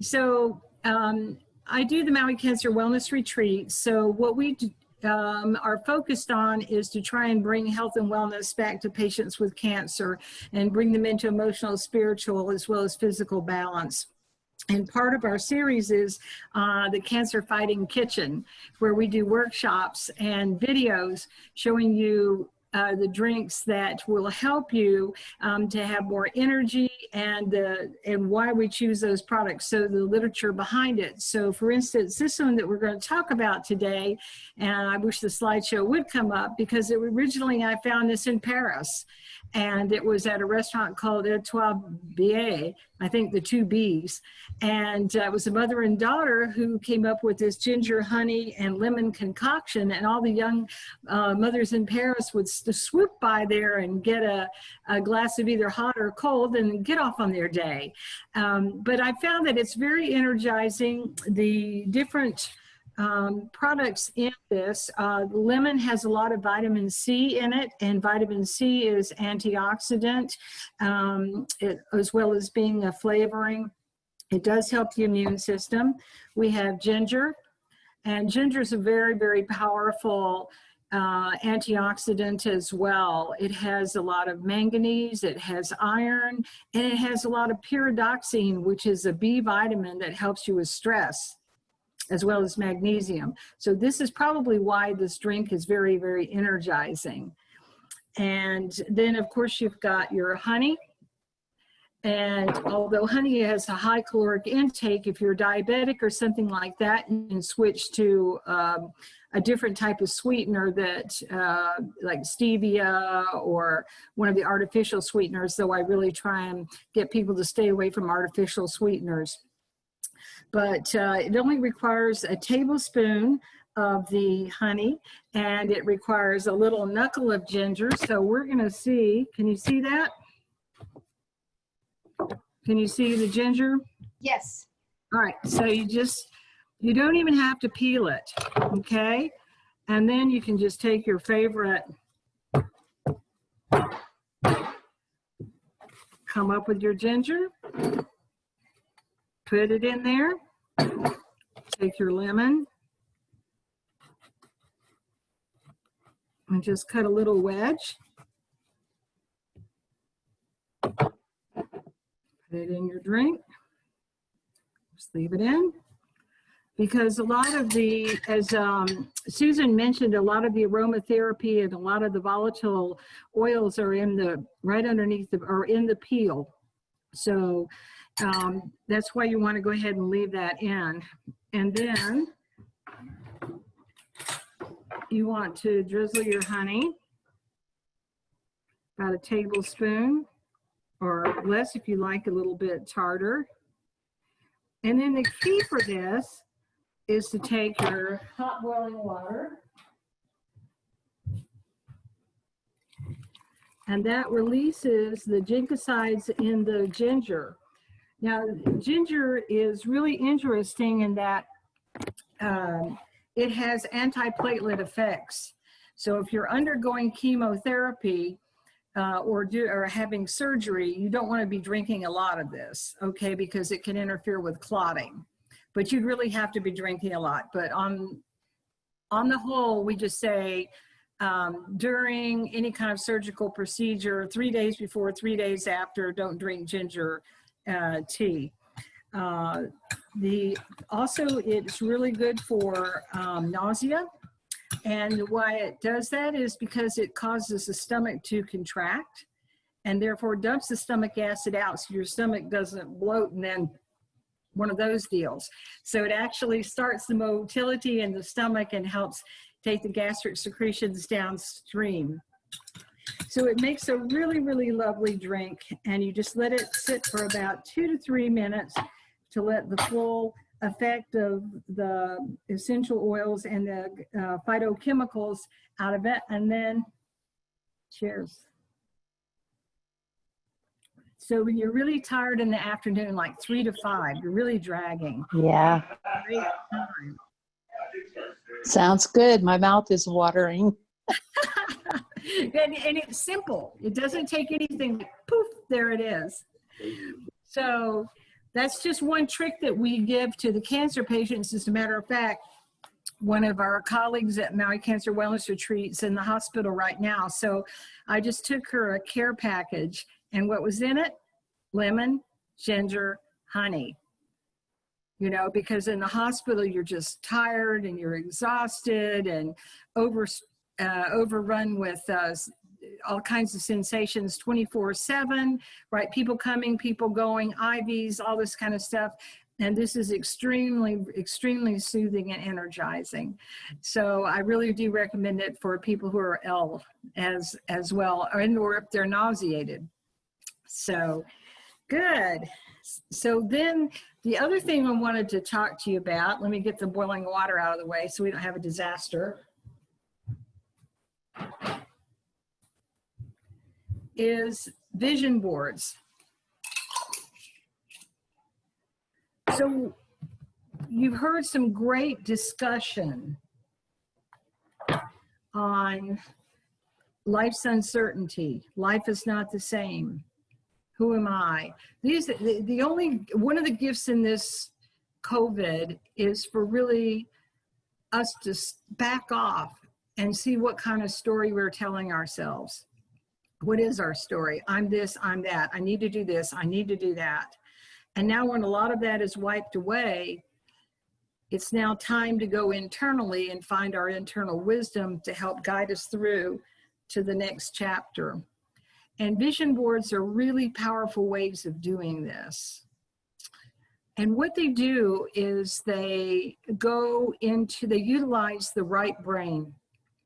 So I do the Maui Cancer Wellness Retreat. So what we are focused on is to try and bring health and wellness back to patients with cancer and bring them into emotional, spiritual, as well as physical balance. And part of our series is the Cancer Fighting Kitchen, where we do workshops and videos showing you the drinks that will help you to have more energy, and why we choose those products. So the literature behind it. So for instance, this one that we're going to talk about today, and I wish the slideshow would come up, because originally I found this in Paris, and it was at a restaurant called Etoile Billet, I think the 2 B's. And it was a mother and daughter who came up with this ginger, honey, and lemon concoction. And all the young mothers in Paris would swoop by there and get a glass of either hot or cold and get off on their day. But I found that it's very energizing. The different products in this. Lemon has a lot of vitamin C in it, and vitamin C is antioxidant, as well as being a flavoring. It does help the immune system. We have ginger, and ginger is a very, very powerful antioxidant as well. It has a lot of manganese, it has iron, and it has a lot of pyridoxine, which is a B vitamin that helps you with stress, as well as magnesium. So this is probably why this drink is very, very energizing. And then of course you've got your honey. And although honey has a high caloric intake, if you're diabetic or something like that, you can switch to a different type of sweetener that like stevia or one of the artificial sweeteners, though I really try and get people to stay away from artificial sweeteners. But it only requires a tablespoon of the honey, and it requires a little knuckle of ginger. So we're going to see, can you see that? Can you see the ginger? Yes. All right, so you don't even have to peel it, okay? And then you can just take your favorite, come up with your ginger, put it in there, take your lemon, and just cut a little wedge. Put it in your drink. Just leave it in. because a lot of the, as Susan mentioned, a lot of the aromatherapy and a lot of the volatile oils are in the, right underneath the, or in the peel. So that's why you want to go ahead and leave that in. And then you want to drizzle your honey, about a tablespoon or less if you like a little bit tartar. And then the key for this is to take your hot boiling water, and that releases the ginkgosides in the ginger. Now, ginger is really interesting in that it has antiplatelet effects. So if you're undergoing chemotherapy or having surgery, you don't want to be drinking a lot of this, okay, because it can interfere with clotting. But you'd really have to be drinking a lot. But on the whole, we just say during any kind of surgical procedure, 3 days before, 3 days after, don't drink ginger tea. Also, it's really good for nausea. And why it does that is because it causes the stomach to contract and therefore dumps the stomach acid out so your stomach doesn't bloat and then one of those deals. So it actually starts the motility in the stomach and helps take the gastric secretions downstream. So it makes a really, really lovely drink, and you just let it sit for about 2 to 3 minutes to let the full effect of the essential oils and the phytochemicals out of it, and then cheers. So when you're really tired in the afternoon, like 3 to 5, you're really dragging. Yeah. Great time. Sounds good. My mouth is watering. And it's simple. It doesn't take anything. Poof, there it is. So that's just one trick that we give to the cancer patients. As a matter of fact, one of our colleagues at Maui Cancer Wellness Retreats in the hospital right now. So I just took her a care package, and what was in it? Lemon, ginger, honey. You know, because in the hospital, you're just tired and you're exhausted and overrun with all kinds of sensations 24/7, right? People coming, people going, IVs, all this kind of stuff. And this is extremely, extremely soothing and energizing. So I really do recommend it for people who are ill as well, or if they're nauseated. So good. So then the other thing I wanted to talk to you about, let me get the boiling water out of the way so we don't have a disaster, is vision boards. So you've heard some great discussion on life's uncertainty. Life is not the same. Who am I? One of the gifts in this COVID is for really us to back off and see what kind of story we're telling ourselves. What is our story? I'm this, I'm that. I need to do this, I need to do that. And now when a lot of that is wiped away, it's now time to go internally and find our internal wisdom to help guide us through to the next chapter. And vision boards are really powerful ways of doing this. And what they do is they utilize the right brain,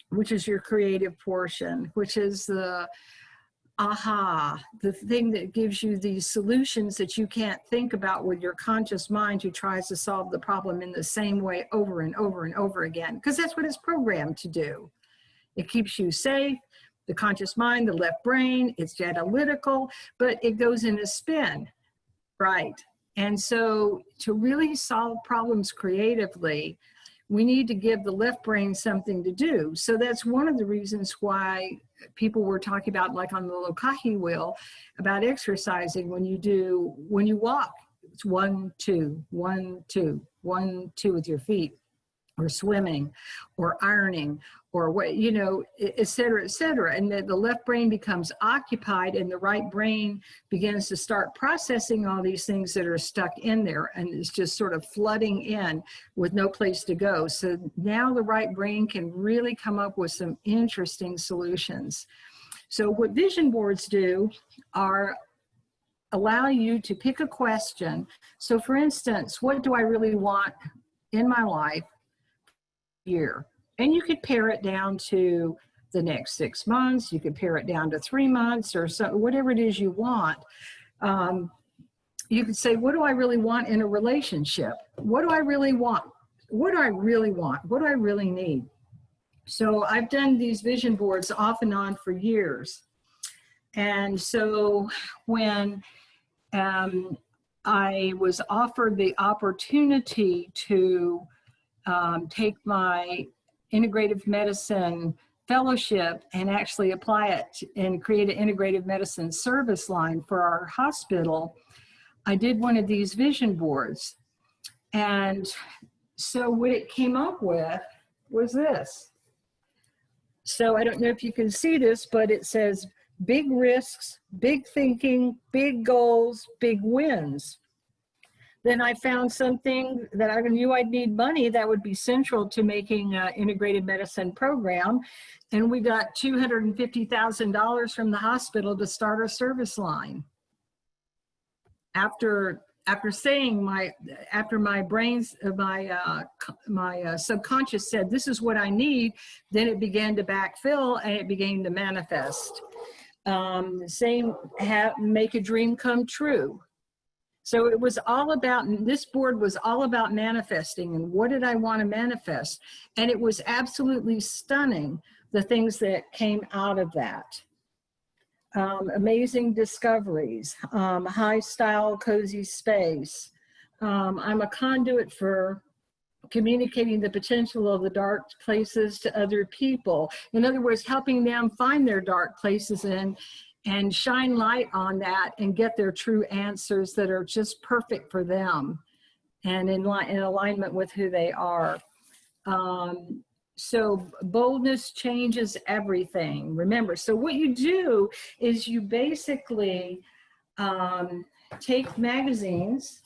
which is your creative portion, which is the thing that gives you these solutions that you can't think about with your conscious mind who tries to solve the problem in the same way over and over and over again, because that's what it's programmed to do. It keeps you safe. The conscious mind, the left brain, it's analytical, but it goes in a spin, right? And so to really solve problems creatively, we need to give the left brain something to do. So that's one of the reasons why people were talking about, like on the lokahi wheel, about exercising. When you walk, it's 1, 2, 1, 2, 1, 2 with your feet. or swimming or ironing or what, you know, et cetera, et cetera. And the left brain becomes occupied and the right brain begins to start processing all these things that are stuck in there, and it's just sort of flooding in with no place to go. So now the right brain can really come up with some interesting solutions. So what vision boards do are allow you to pick a question. So for instance, what do I really want in my life year? And you could pare it down to the next 6 months. You could pare it down to 3 months or so, whatever it is you want. You could say, what do I really want in a relationship? What do I really want? What do I really want? What do I really need? So I've done these vision boards off and on for years. And so when I was offered the opportunity to take my integrative medicine fellowship and actually apply it and create an integrative medicine service line for our hospital, I did one of these vision boards. And so what it came up with was this. So I don't know if you can see this, but it says big risks, big thinking, big goals, big wins. Then I found something that I knew I'd need money that would be central to making an integrated medicine program. And we got $250,000 from the hospital to start our service line. After saying my brains, my subconscious said, this is what I need, then it began to backfill and it began to manifest. Make a dream come true. So it was all about, this board was all about manifesting and what did I want to manifest? And it was absolutely stunning, the things that came out of that. Amazing discoveries, high style, cozy space. I'm a conduit for communicating the potential of the dark places to other people. In other words, helping them find their dark places and shine light on that and get their true answers that are just perfect for them and in alignment with who they are. So boldness changes everything. Remember, so what you do is you basically take magazines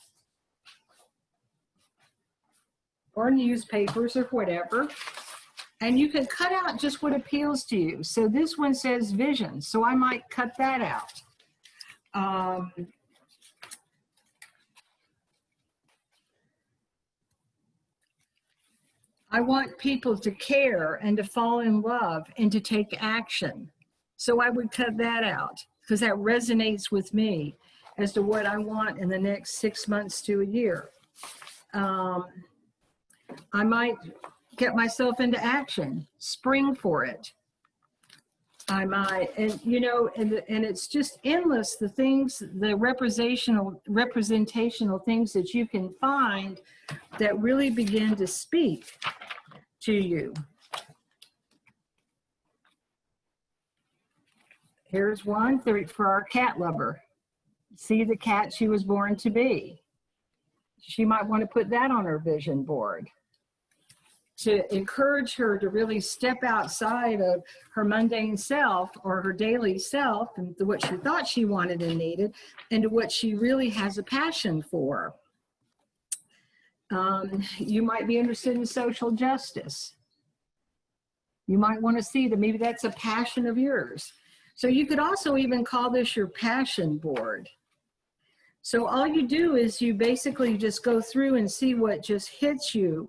or newspapers or whatever, and you can cut out just what appeals to you. So this one says vision, so I might cut that out. I want people to care and to fall in love and to take action. So I would cut that out because that resonates with me as to what I want in the next 6 months to a year. I might get myself into action, spring for it. I might, and you know, and it's just endless, the things, the representational things that you can find that really begin to speak to you. Here's one for our cat lover. See the cat she was born to be. She might want to put that on her vision board to encourage her to really step outside of her mundane self or her daily self and to what she thought she wanted and needed and to what she really has a passion for. You might be interested in social justice. You might want to see that maybe that's a passion of yours. So you could also even call this your passion board. So all you do is you basically just go through and see what just hits you.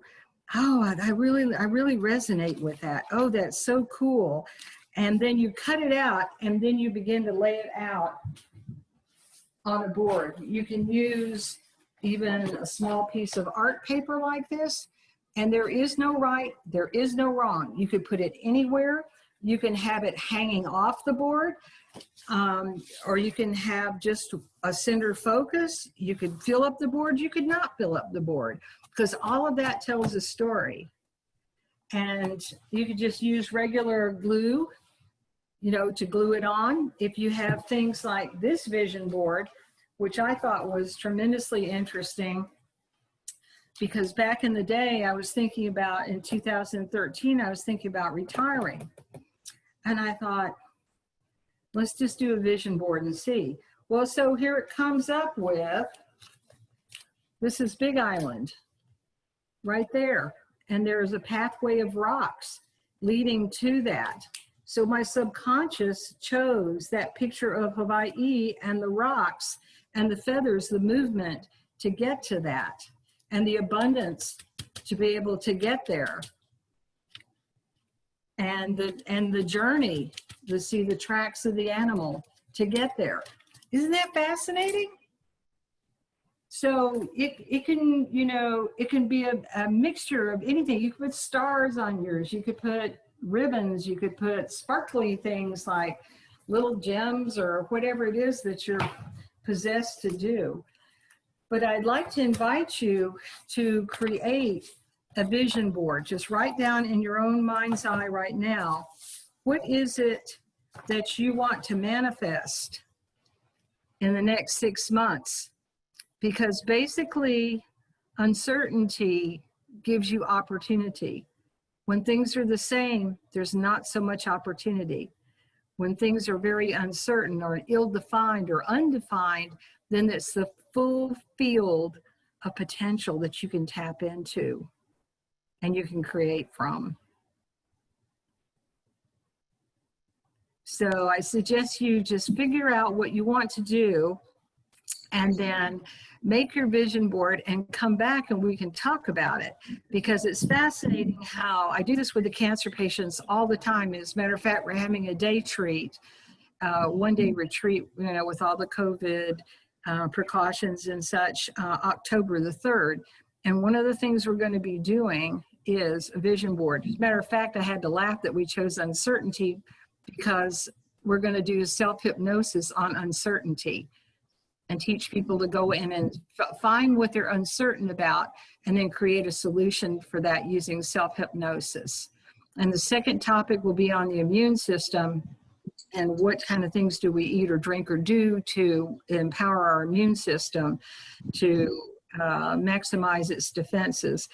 Oh, I really resonate with that. Oh, that's so cool. And then you cut it out and then you begin to lay it out on a board. You can use even a small piece of art paper like this, and there is no right, there is no wrong. You could put it anywhere. You can have it hanging off the board, or you can have just a center focus. You could fill up the board, you could not fill up the board, because all of that tells a story. And you could just use regular glue, you know, to glue it on. If you have things like this vision board, which I thought was tremendously interesting, because back in the day, I was thinking about, in 2013, I was thinking about retiring. And I thought, let's just do a vision board and see. Well, so here it comes up with, this is Big Island right there. And there's a pathway of rocks leading to that. So my subconscious chose that picture of Hawaii and the rocks and the feathers, the movement to get to that, and the abundance to be able to get there. And the journey to see the tracks of the animal to get there. Isn't that fascinating? So it can, you know, it can be a mixture of anything. You could put stars on yours. You could put ribbons. You could put sparkly things like little gems or whatever it is that you're possessed to do. But I'd like to invite you to create a vision board. Just write down in your own mind's eye right now, what is it that you want to manifest in the next 6 months? Because basically, uncertainty gives you opportunity. When things are the same, there's not so much opportunity. When things are very uncertain or ill-defined or undefined, then it's the full field of potential that you can tap into and you can create from. So I suggest you just figure out what you want to do and then make your vision board and come back and we can talk about it, because it's fascinating how I do this with the cancer patients all the time. As a matter of fact, we're having a day treat, one-day retreat, you know, with all the COVID precautions and such, October the 3rd. And one of the things we're going to be doing is a vision board. As a matter of fact, I had to laugh that we chose uncertainty, because we're going to do self-hypnosis on uncertainty and teach people to go in and find what they're uncertain about and then create a solution for that using self-hypnosis. And the second topic will be on the immune system and what kind of things do we eat or drink or do to empower our immune system to maximize its defenses.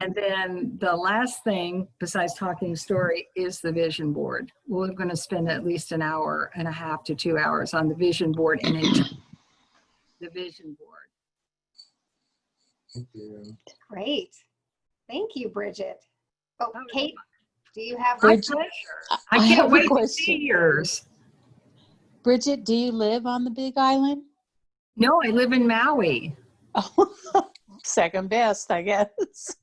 And then the last thing, besides talking story, is the vision board. We're going to spend at least an hour and a half to 2 hours on the vision board and the vision board. Thank you. Great. Thank you, Bridget. Oh, Kate, do you have Bridget, pleasure? I have can't a wait to question. see yours. Bridget, do you live on the Big Island? No, I live in Maui. Oh, second best, I guess.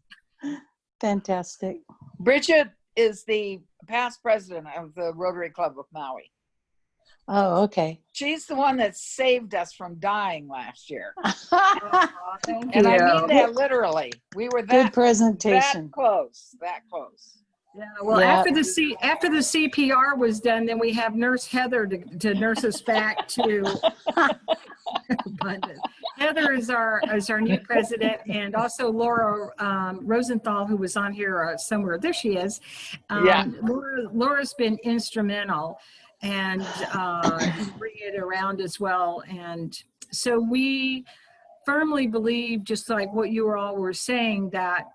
Fantastic. Bridget is the past president of the Rotary Club of Maui. Oh, okay. She's the one that saved us from dying last year. Thank And you. I mean that literally. We were Good that presentation. close, that close. Yeah, well, Yeah. after the CPR was done, then we have Nurse Heather to nurse us back to abundance. Heather is our new president, and also Laura Rosenthal, who was on here somewhere. There she is. Yeah. Laura's been instrumental and bring it around as well. And so we firmly believe, just like what you all were saying, that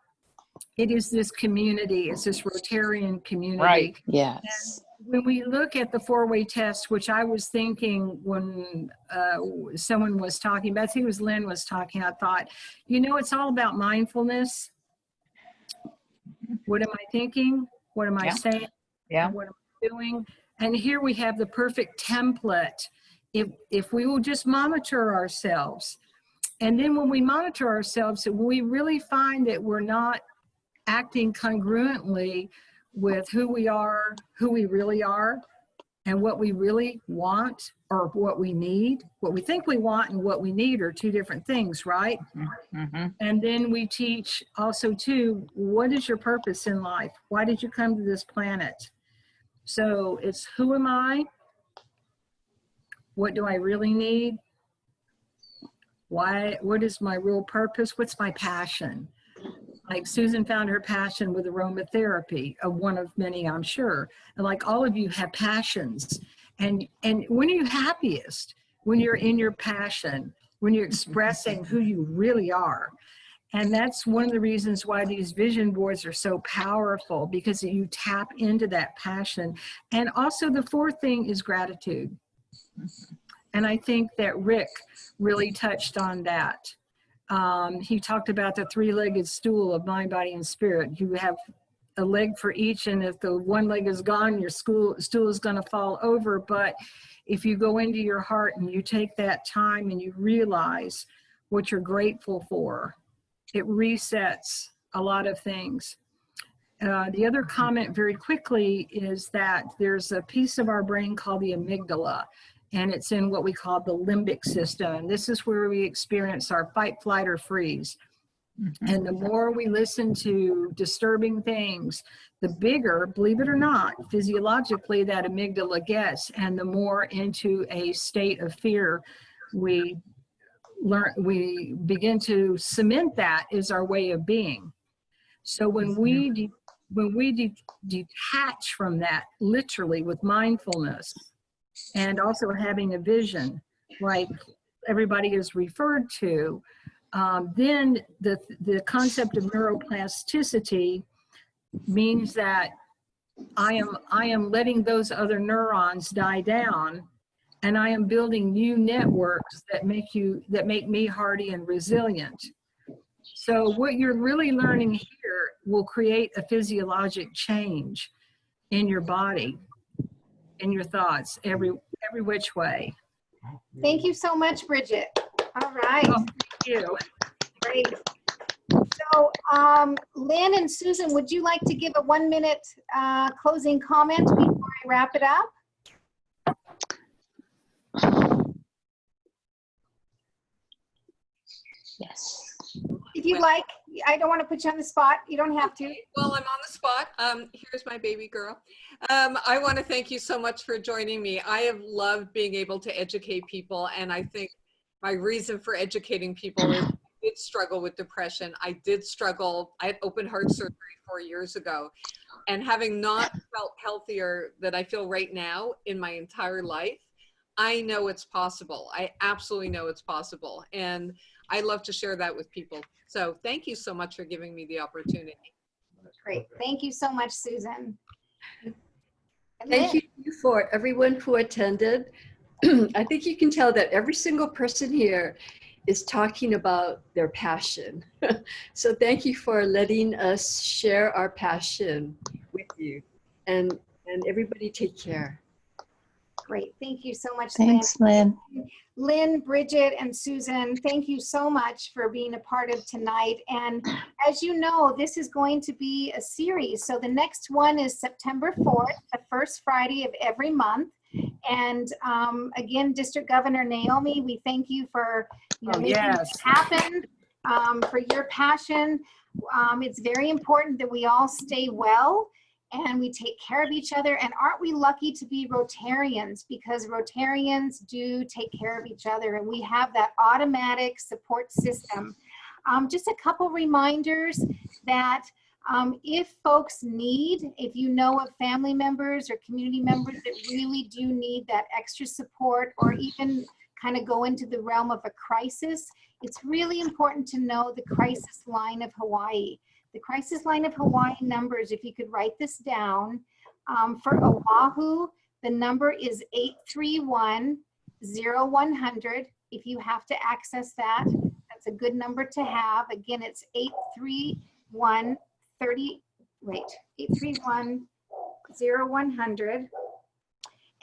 it is this community, it's this Rotarian community. Right. Yes. And when we look at the four-way test, which I was thinking when someone was talking about, I think it was Lynn was talking, I thought, you know, it's all about mindfulness. What am I thinking? What am I saying? Yeah. What am I doing? And here we have the perfect template. If we will just monitor ourselves. And then when we monitor ourselves, we really find that we're not acting congruently with who we are, who we really are, and what we really want or what we need. What we think we want and what we need are two different things, right? Mm-hmm. And then we teach also too, what is your purpose in life? Why did you come to this planet? So it's who am I? What do I really need? Why? What is my real purpose? What's my passion? Like Susan found her passion with aromatherapy, one of many, I'm sure. And like all of you have passions. And when are you happiest? When you're in your passion, when you're expressing who you really are. And that's one of the reasons why these vision boards are so powerful, because you tap into that passion. And also the fourth thing is gratitude. And I think that Rick really touched on that. He talked about the three-legged stool of mind, body, and spirit. You have a leg for each, and if the one leg is gone, your stool is going to fall over. But if you go into your heart and you take that time and you realize what you're grateful for, it resets a lot of things. The other comment very quickly is that there's a piece of our brain called the amygdala, and it's in what we call the limbic system. And this is where we experience our fight, flight, or freeze. And the more we listen to disturbing things, the bigger, believe it or not, physiologically that amygdala gets, and the more into a state of fear we begin to cement that is our way of being. So when we detach from that, literally with mindfulness, and also having a vision, like everybody is referred to, then the concept of neuroplasticity means that I am letting those other neurons die down, and I am building new networks that make me hardy and resilient. So what you're really learning here will create a physiologic change in your body, in your thoughts, every which way. Thank you so much, Bridget. All right. Oh, thank you. Great. So Lynn and Susan, would you like to give a 1-minute closing comment before I wrap it up? Yes. If you'd like, I don't want to put you on the spot. You don't have to. Okay, well, I'm on the spot. Here's my baby girl. I want to thank you so much for joining me. I have loved being able to educate people, and I think my reason for educating people is I did struggle with depression. I did struggle. I had open heart surgery 4 years ago, and having not felt healthier than I feel right now in my entire life, I know it's possible. I absolutely know it's possible, and I love to share that with people. So thank you so much for giving me the opportunity. Great. Thank you so much, Susan. And Thank Lynn. you for everyone who attended. I think you can tell that every single person here is talking about their passion. So thank you for letting us share our passion with you. And everybody take care. Great. Thank you so much, Thanks, Lynn. Lynn, Bridget, and Susan, thank you so much for being a part of tonight. And as you know, this is going to be a series. So the next one is September 4th, the first Friday of every month. And again, District Governor Naomi, we thank you for making this happen, for your passion. It's very important that we all stay well and we take care of each other. And aren't we lucky to be Rotarians, because Rotarians do take care of each other, and we have that automatic support system. Just a couple reminders that if folks need, if you know of family members or community members that really do need that extra support, or even kind of go into the realm of a crisis, it's really important to know the Crisis Line of Hawaii. The Crisis Line of Hawaii numbers, if you could write this down, for Oahu, the number is 831-0100. If you have to access that, that's a good number to have. Again, it's 831-0100.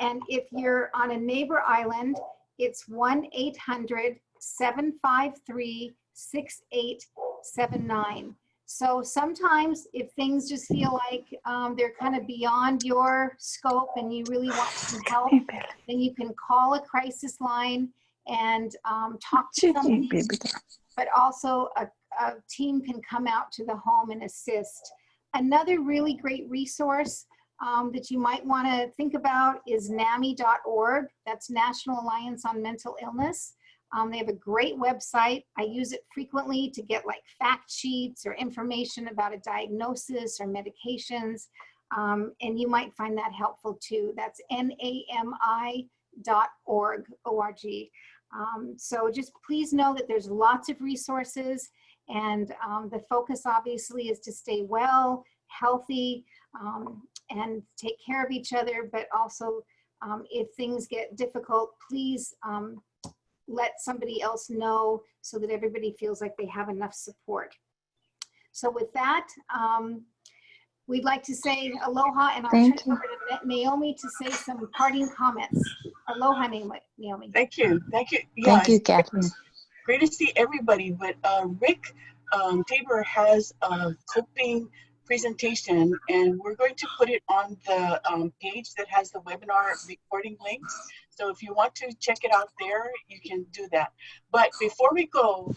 And if you're on a neighbor island, it's 1-800-753-6879. So sometimes if things just feel like they're kind of beyond your scope and you really want some help, then you can call a crisis line and talk to somebody, but also a team can come out to the home and assist. Another really great resource that you might want to think about is NAMI.org. That's National Alliance on Mental Illness. They have a great website. I use it frequently to get like fact sheets or information about a diagnosis or medications. And you might find that helpful too. That's NAMI.org. So just please know that there's lots of resources. And the focus obviously is to stay well, healthy, and take care of each other, but also if things get difficult, please let somebody else know so that everybody feels like they have enough support. So with that, we'd like to say aloha, and I'll turn it over to Naomi to say some parting comments. Aloha, Naomi. Thank you. Thank you. Yeah, Thank you, Kathleen. great to see everybody. But Rick Tabor has a coping presentation, and we're going to put it on the page that has the webinar recording links. So if you want to check it out there, you can do that. But before we go,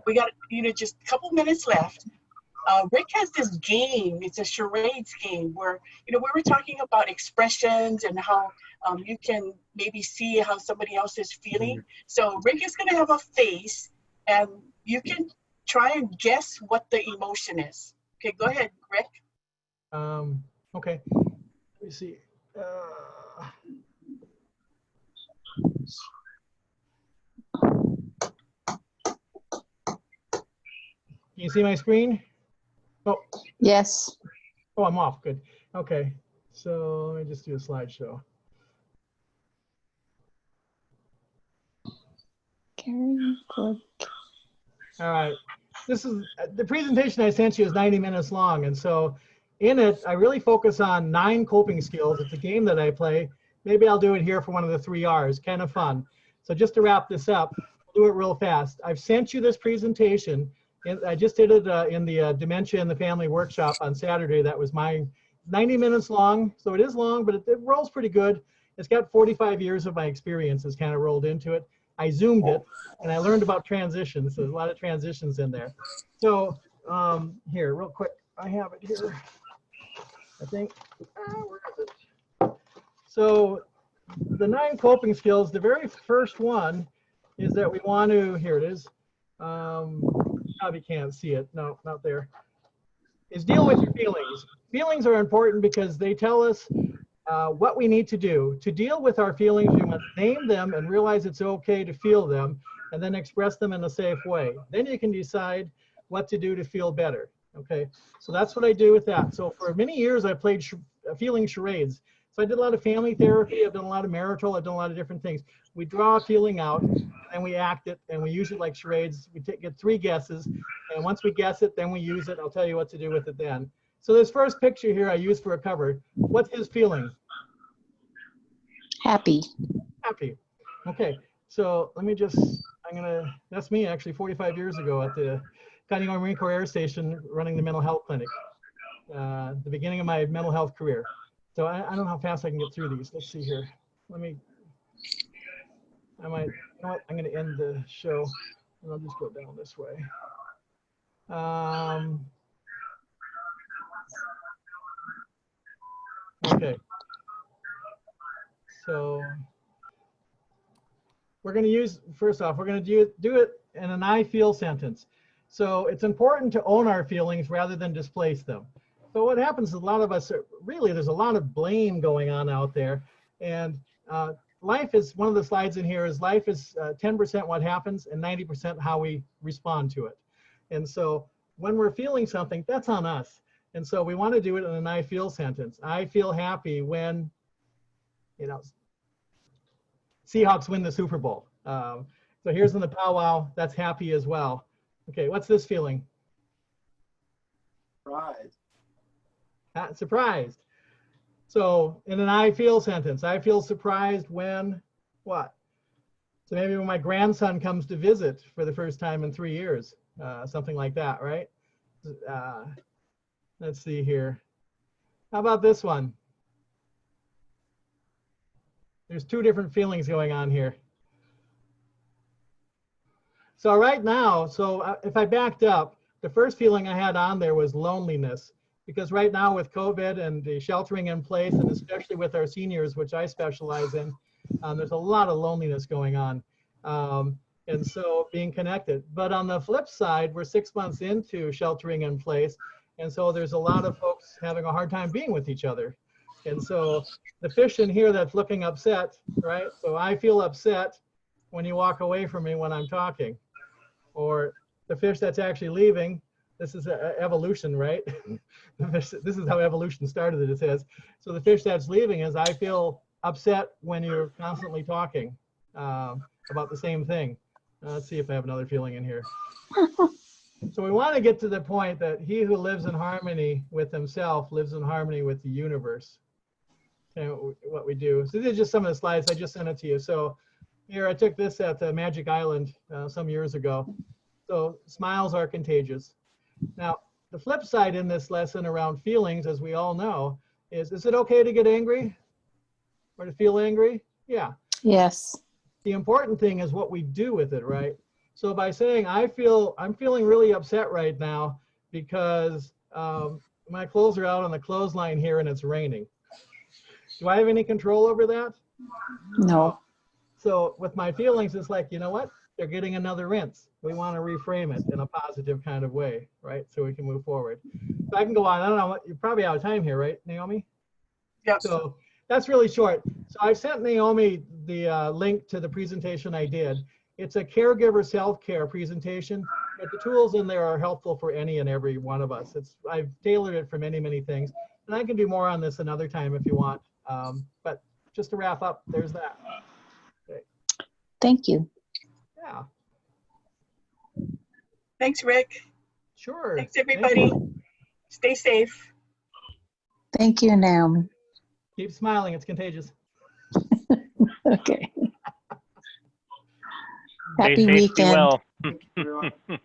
we got just a couple minutes left. Rick has this game. It's a charades game where we were talking about expressions and how you can maybe see how somebody else is feeling. So Rick is going to have a face, and you can try and guess what the emotion is. Okay, go ahead, Rick. Okay. Let me see. Can you see my screen? Oh. Yes. Oh, I'm off. Good. Okay. So let me just do a slideshow. All right. This is the presentation I sent you is 90 minutes long, and so in it I really focus on 9 coping skills. It's a game that I play. Maybe I'll do it here for one of the 3 R's. Kind of fun. So just to wrap this up, we'll do it real fast. I've sent you this presentation. I just did it in the Dementia in the Family workshop on Saturday. That was my 90 minutes long. So it is long, but it rolls pretty good. It's got 45 years of my experiences kind of rolled into it. I zoomed it, and I learned about transitions. So there's a lot of transitions in there. So here, real quick, I have it here. I think, where is it? So the 9 coping skills, the very first one is that we want to, here it is. Probably can't see it. No, not there. Is deal with your feelings. Feelings are important because they tell us what we need to do. To deal with our feelings, we must name them and realize it's okay to feel them, and then express them in a safe way. Then you can decide what to do to feel better. Okay, so that's what I do with that. So for many years, I played feeling charades. So I did a lot of family therapy. I've done a lot of marital. I've done a lot of different things. We draw a feeling out, and we act it, and we use it like charades. We get 3 guesses, and once we guess it, then we use it. I'll tell you what to do with it then. So this first picture here I used for a cover. What's his feeling? Happy. Happy. Okay, so let me just, that's me actually 45 years ago at the Kaneohe Marine Corps Air Station running the mental health clinic, the beginning of my mental health career. So I don't know how fast I can get through these. Let's see here. I might, you know what, I'm gonna end the show and I'll just go down this way. Okay. So we're going to use, first off, we're going to do it in an I feel sentence. So it's important to own our feelings rather than displace them. So what happens is a lot of us, really there's a lot of blame going on out there. And life is, one of the slides in here is life is 10% what happens and 90% how we respond to it. And so when we're feeling something, that's on us. And so we want to do it in an I feel sentence. I feel happy when, Seahawks win the Super Bowl. So here's in the powwow, that's happy as well. Okay, what's this feeling? Surprised. Surprised. So in an I feel sentence, I feel surprised when what? So maybe when my grandson comes to visit for the first time in 3 years, something like that, right? Let's see here. How about this one? There's 2 different feelings going on here. So right now, if I backed up, the first feeling I had on there was loneliness, because right now with COVID and the sheltering in place, and especially with our seniors, which I specialize in, there's a lot of loneliness going on. And so being connected. But on the flip side, we're 6 months into sheltering in place. And so there's a lot of folks having a hard time being with each other. And so the fish in here that's looking upset, right? So I feel upset when you walk away from me when I'm talking. Or the fish that's actually leaving, this is evolution, right? This is how evolution started, it says. So the fish that's leaving is, I feel upset when you're constantly talking about the same thing. Let's see if I have another feeling in here. So we want to get to the point that he who lives in harmony with himself lives in harmony with the universe. And what we do. So these are just some of the slides. I just sent it to you. So here, I took this at the Magic Island some years ago. So smiles are contagious. Now, the flip side in this lesson around feelings, as we all know, is it okay to get angry or to feel angry? Yeah. Yes. The important thing is what we do with it, right? So by saying, I'm feeling really upset right now because my clothes are out on the clothesline here and it's raining. Do I have any control over that? No. So with my feelings, it's like, you know what? They're getting another rinse. We want to reframe it in a positive kind of way, right? So we can move forward. So I can go on. I don't know, you're probably out of time here, right, Naomi? Yep. So that's really short. So I sent Naomi the link to the presentation I did. It's a caregiver self-care presentation, but the tools in there are helpful for any and every one of us. I've tailored it for many, many things. And I can do more on this another time if you want. But just to wrap up, there's that. Okay. Thank you. Yeah. Thanks, Rick. Sure. Thanks, everybody. Stay safe. Thank you, Naomi. Keep smiling. It's contagious. Okay. Stay Happy safe, be weekend. well. Thank you, everyone.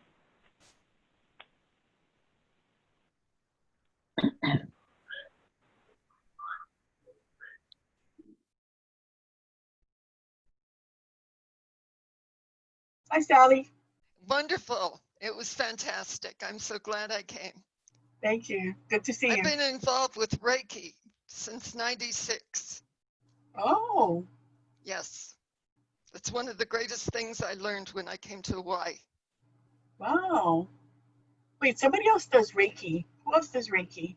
Hi, Sally. Wonderful. It was fantastic. I'm so glad I came. Thank you. Good to see I've you. been involved with Reiki since '96. Oh, Yes. It's one of the greatest things I learned when I came to Hawaii. wow. Wait, somebody else does Reiki. Who else does Reiki?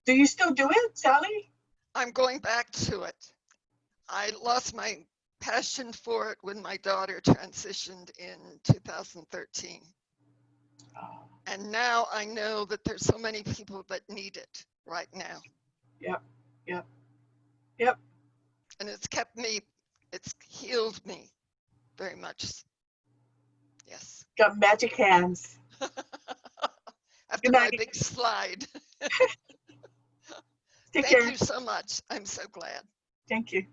Do you still do it, Sally? I'm going back to it. I lost my passion for it when my daughter transitioned in 2013. Oh, And now I know that there's so many people that need it right now. yep, yep, yep. And it's healed me very much. Yes. Got magic hands. After Good my night. big slide. Take Thank care. you so much. I'm so glad. Thank you.